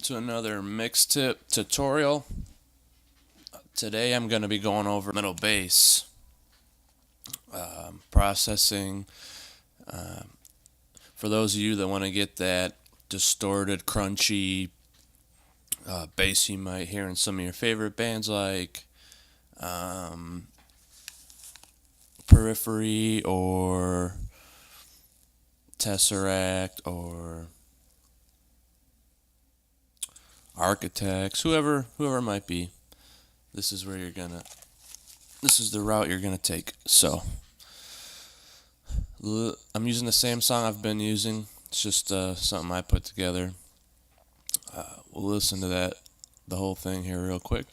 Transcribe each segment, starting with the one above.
welcome to another mix tip tutorial. Today I'm going to be going over middle bass processing. For those of you that want to get that distorted, crunchy bass you might hear in some of your favorite bands like Periphery or Tesseract or Architects, whoever it might be. This is the route you're gonna take. So I'm using the same song I've been using. It's just something I put together. We'll listen to the whole thing here real quick.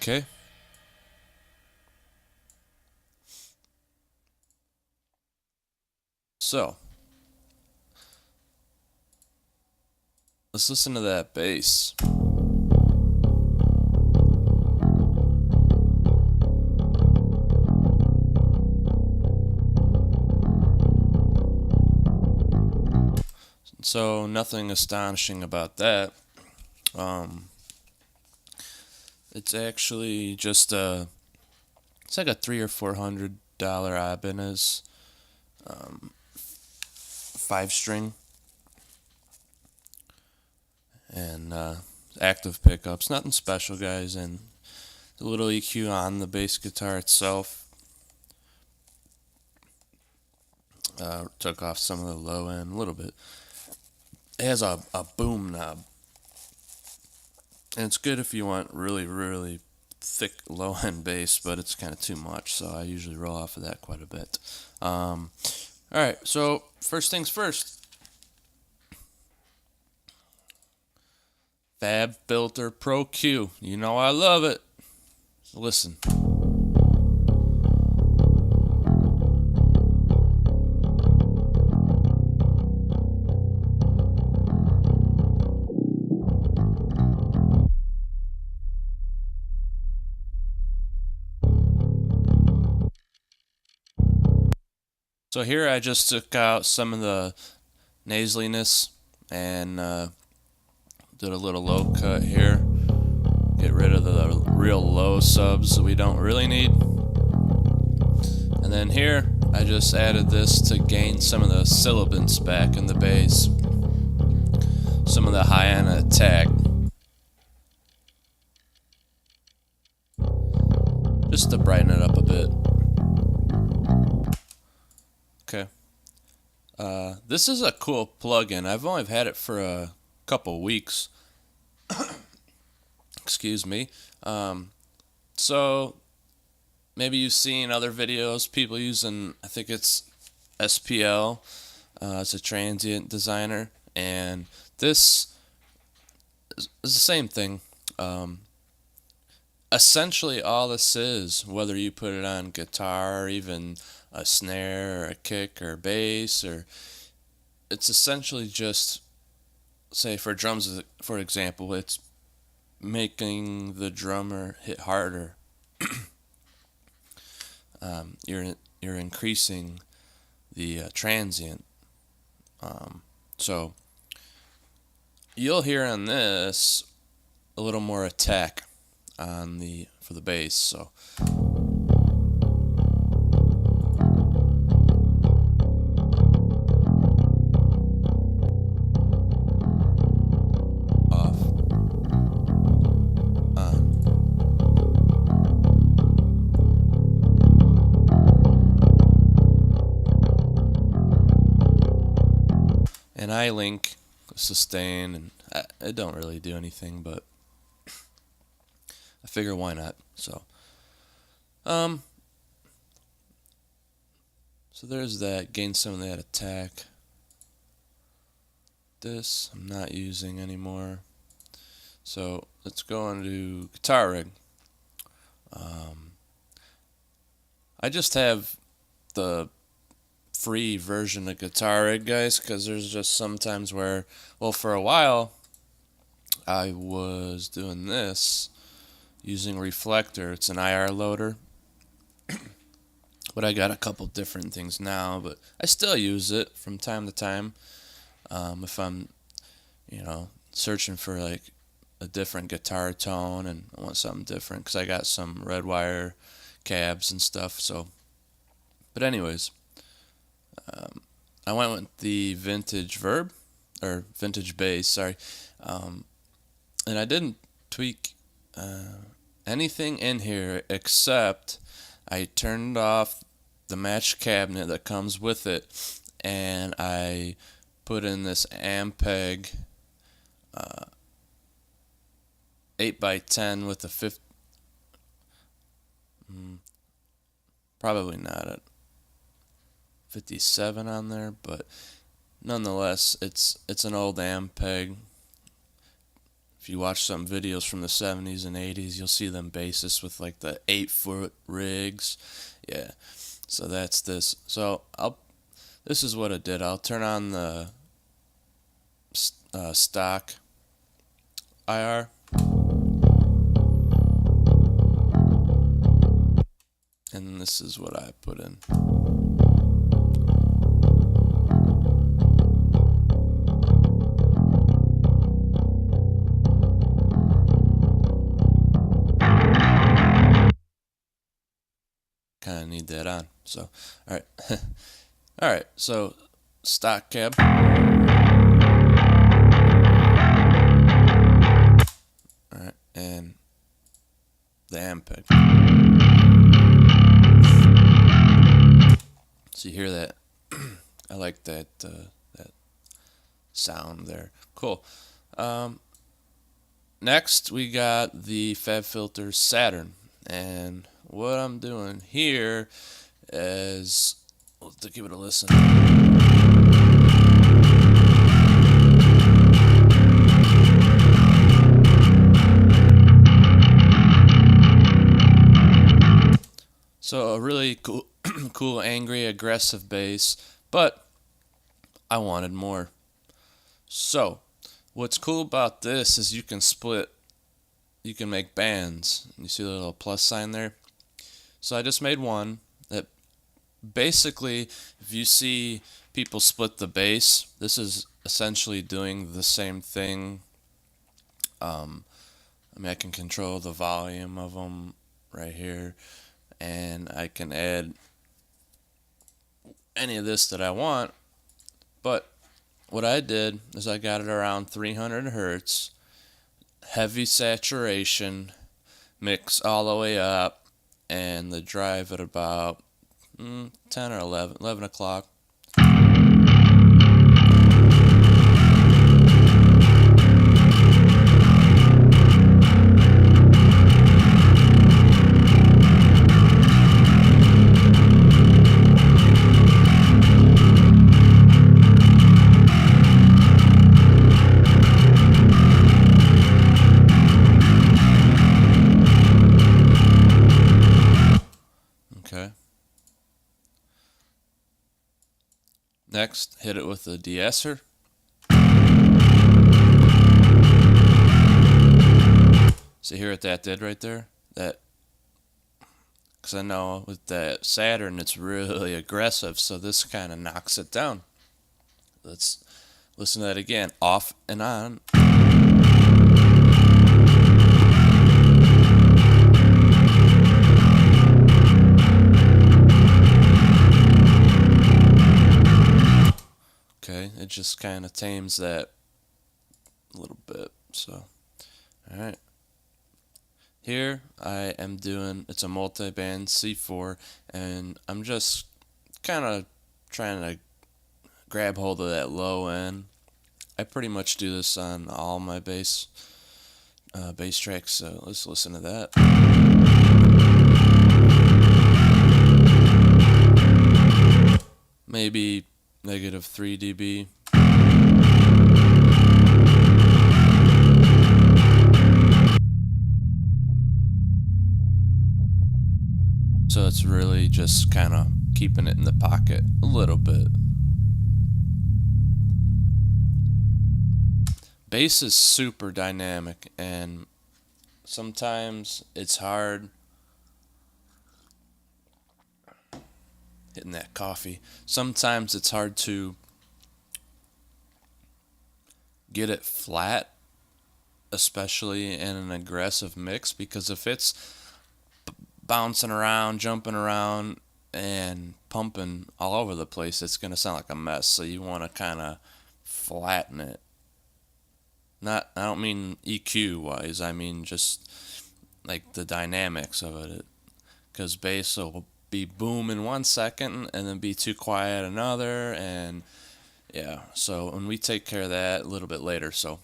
Okay. So let's listen to that bass. So nothing astonishing about that. It's actually just it's like a $300 or $400 Ibanez 5-string and active pickups. Nothing special, guys, and a little EQ on the bass guitar itself. Took off some of the low end a little bit. It has a boom knob, and it's good if you want really thick low end bass, but it's kind of too much, so I usually roll off of that quite a bit. Alright, so first things first. FabFilter Pro Q. You know I love it. So listen. So here I just took out some of the nasaliness and did a little low cut here. Get rid of the real low subs that we don't really need. And then here I just added this to gain some of the sibilance back in the bass. Some of the high end attack. Just to brighten it up a bit. Okay. This is a cool plugin. I've only had it for a couple weeks. Excuse me. So maybe you've seen other videos, people using, I think it's SPL. It's a transient designer, and this is the same thing. Essentially all this is, whether you put it on guitar or even a snare or a kick or bass, or it's essentially just, say for drums for example, it's making the drummer hit harder. You're increasing the transient. So you'll hear on this a little more attack for the bass. So off, on. And I link sustain, and I don't really do anything, but I figure why not. So there's that. Gain some of that attack. This I'm not using anymore. So let's go into guitar rig. I just have the free version of Guitar Rig, guys, because there's just sometimes where, well, for a while, I was doing this using Reflector. It's an IR loader, but I got a couple different things now, but I still use it from time to time. If I'm, searching for like a different guitar tone and I want something different, because I got some red wire cabs and stuff. So, but anyways, I went with the vintage verb or vintage bass. Sorry, and I didn't tweak anything in here except I turned off the match cabinet that comes with it, and I put in this Ampeg 8x10 with a probably not a 57 on there, but nonetheless, it's an old Ampeg. If you watch some videos from the 70s and 80s, you'll see them bassists with like the 8-foot rigs. Yeah, so that's this. So this is what I did. I'll turn on the stock IR. And this is what I put in. Kind of need that on. So, all right. All right. So, stock cab. All right. And the Ampeg. So you hear that? I like that that sound there. Cool. Next, we got the FabFilter Saturn, and what I'm doing here is, to give it a listen. So a really cool, cool, angry, aggressive bass, but I wanted more. So what's cool about this is you can make bands. You see the little plus sign there? So I just made one that basically, if you see people split the bass, this is essentially doing the same thing. I can control the volume of them right here, and I can add any of this that I want. But what I did is I got it around 300 hertz, heavy saturation, mix all the way up, and the drive at about 10 or 11 o'clock. Okay. Next, hit it with a de-esser. So hear what that did right there? That, because I know with that Saturn it's really aggressive, so this kind of knocks it down. Let's listen to that again, off and on. Okay, it just kind of tames that a little bit. So, alright. Here I am doing, it's a multi-band C4, and I'm just kind of trying to grab hold of that low end. I pretty much do this on all my bass tracks, so let's listen to that. Maybe negative 3 dB. So it's really just kind of keeping it in the pocket a little bit. Bass is super dynamic, and sometimes it's hard hitting that coffee. Sometimes it's hard to get it flat, especially in an aggressive mix, because if it's bouncing around, jumping around, and pumping all over the place, it's going to sound like a mess. So you want to kind of flatten it. I don't mean EQ wise, I mean just like the dynamics of it. Because bass will be boom in 1 second and then be too quiet another, and yeah, so when we take care of that a little bit later. So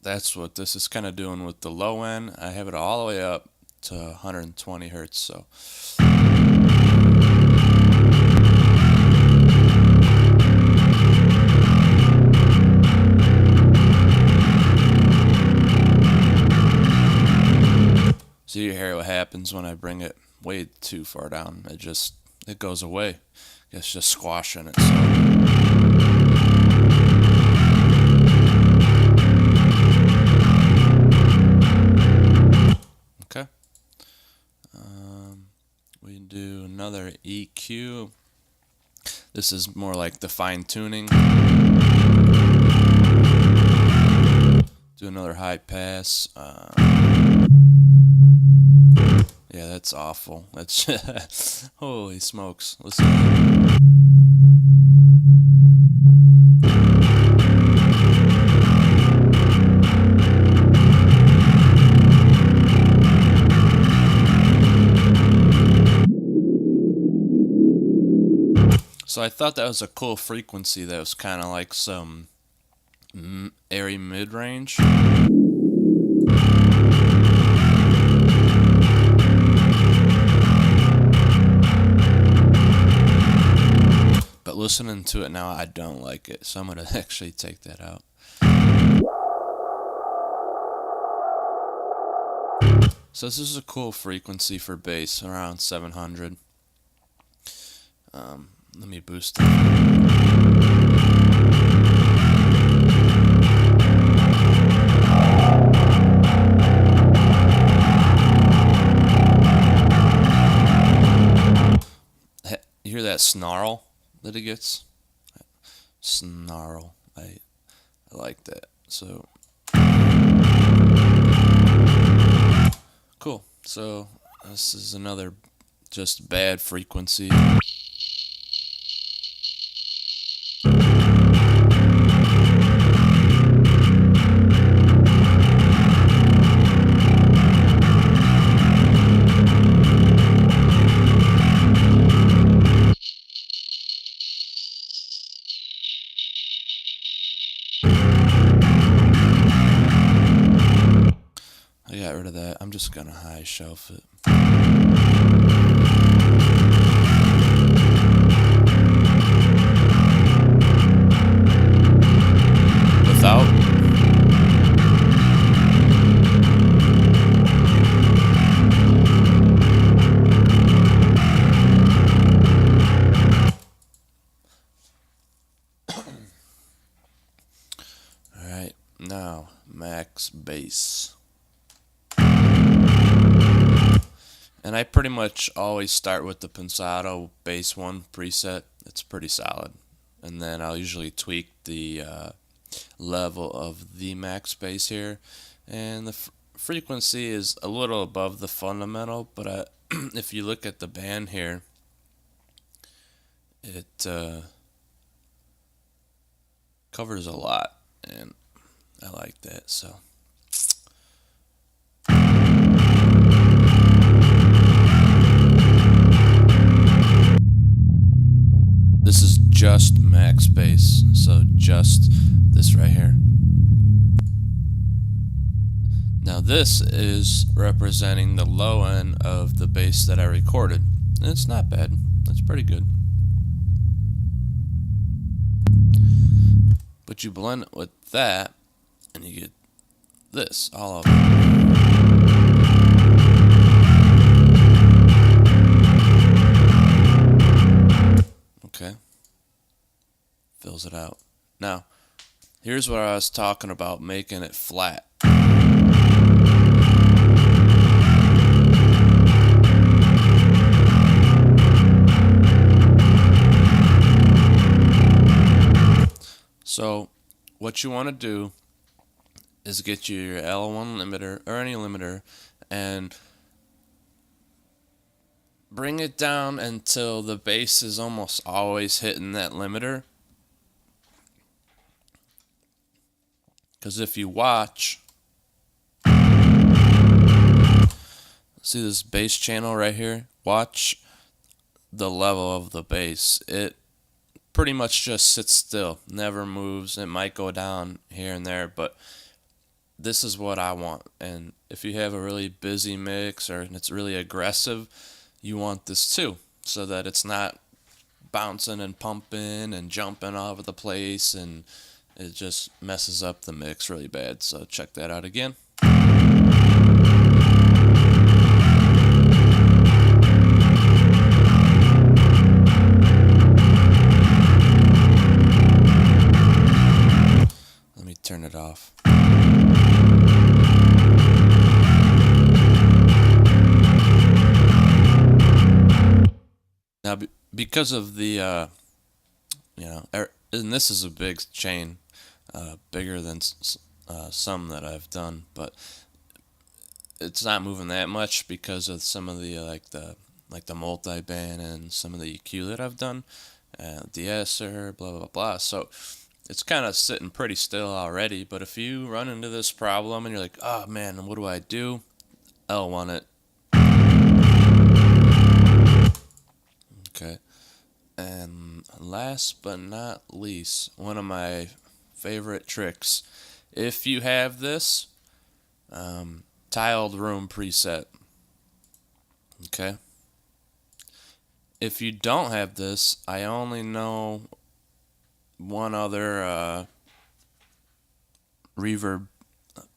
that's what this is kind of doing with the low end. I have it all the way up to 120 hertz. So you hear what happens when I bring it way too far down. It goes away. It's just squashing it. So okay. We do another EQ. This is more like the fine tuning. Do another high pass. Yeah, that's awful. That's holy smokes. Listen. So I thought that was a cool frequency that was kind of like some airy mid-range. But listening to it now, I don't like it, so I'm going to actually take that out. So this is a cool frequency for bass, around 700. Let me boost it. You hear that snarl that it gets? Snarl. I like that. So cool. So this is another just bad frequency. I got rid of that. I'm just gonna high shelf it. Without. Alright, now max bass. And I pretty much always start with the Pensado Bass 1 preset. It's pretty solid. And then I'll usually tweak the level of the max bass here. And the frequency is a little above the fundamental, but if you look at the band here, it covers a lot, and I like that. So this is just max bass, so just this right here. Now this is representing the low end of the bass that I recorded. And it's not bad. It's pretty good. But you blend it with that, and you get this, all of it. levels it out. Now, here's what I was talking about, making it flat. So what you want to do is get your L1 limiter or any limiter and bring it down until the bass is almost always hitting that limiter. Because if you watch, see this bass channel right here? Watch the level of the bass. It pretty much just sits still, never moves. It might go down here and there, but this is what I want. And if you have a really busy mix or it's really aggressive, you want this too, so that it's not bouncing and pumping and jumping all over the place, and it just messes up the mix really bad. So check that out again. Let me turn it off. Now, because of the, and this is a big chain, bigger than some that I've done, but it's not moving that much because of some of the like the multi-band and some of the EQ that I've done, de-esser, blah blah blah. So it's kind of sitting pretty still already. But if you run into this problem and you're like, oh man, what do I do? L1 it. Okay, and last but not least, one of my favorite tricks, if you have this tiled room preset, okay, if you don't have this, I only know one other reverb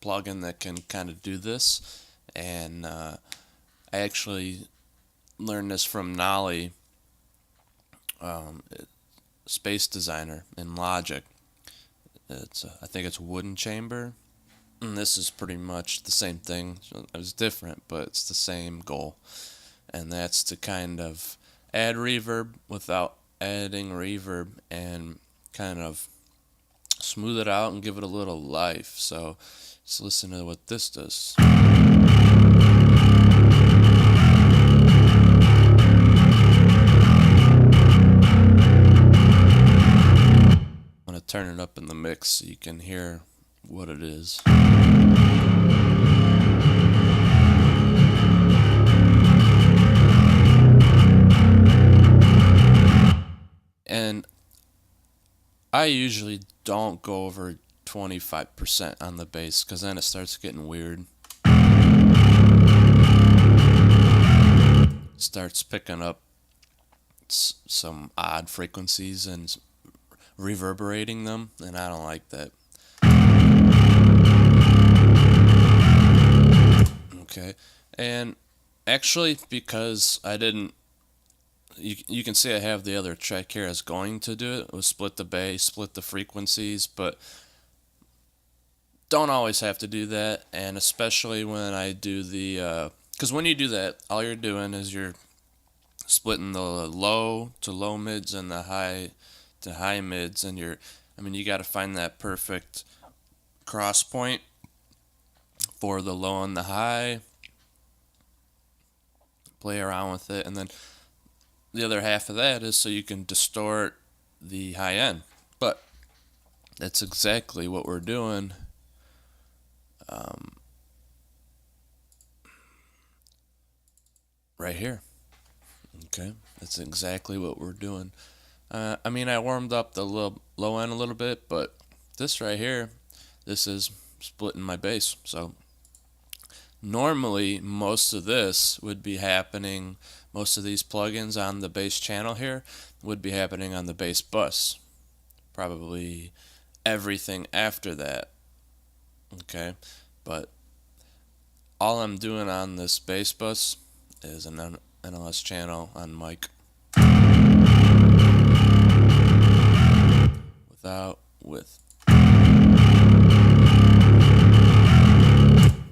plugin that can kind of do this, and I actually learned this from Nolly, Space Designer in Logic. I think it's Wooden Chamber, and this is pretty much the same thing. It's different, but it's the same goal, and that's to kind of add reverb without adding reverb and kind of smooth it out and give it a little life. So let's listen to what this does. Turn it up in the mix so you can hear what it is. And I usually don't go over 25% on the bass, because then it starts getting weird. It starts picking up some odd frequencies and reverberating them, and I don't like that. Okay, and actually, because I didn't, you can see I have the other track here as going to do it, was split the bass, split the frequencies, but don't always have to do that. And especially when I do the, because when you do that, all you're doing is you're splitting the low to low mids and the high to high mids, and you got to find that perfect cross point for the low and the high, play around with it, and then the other half of that is so you can distort the high end. But that's exactly what we're doing right here. Okay, that's exactly what we're doing. I warmed up the low end a little bit, but this right here, this is splitting my bass. So normally most of this would be happening, most of these plugins on the bass channel here would be happening on the bass bus. Probably everything after that. Okay, but all I'm doing on this bass bus is an NLS channel on mic out with.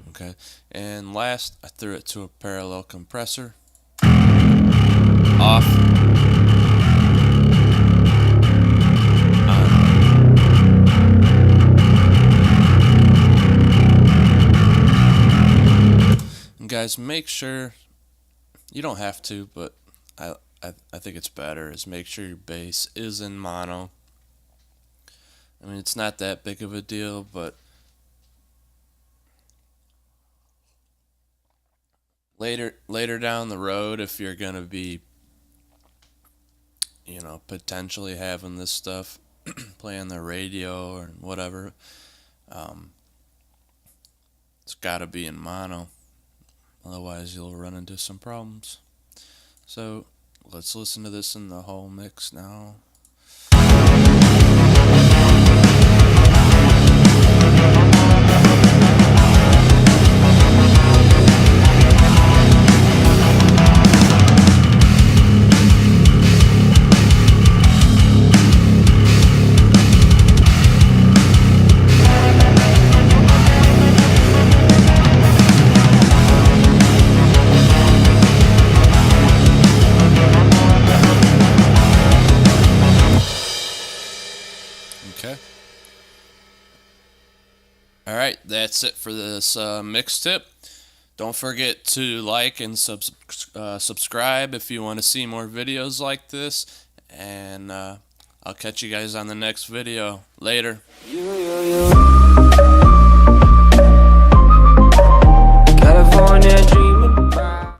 Okay, and last I threw it to a parallel compressor. Off. And guys, make sure, you don't have to, but I think it's better, is make sure your bass is in mono. I mean, it's not that big of a deal, but later down the road, if you're gonna be, potentially having this stuff play on the radio or whatever, it's gotta be in mono. Otherwise, you'll run into some problems. So let's listen to this in the whole mix now. Okay. Alright, that's it for this mix tip. Don't forget to like and subscribe if you want to see more videos like this. And I'll catch you guys on the next video. Later.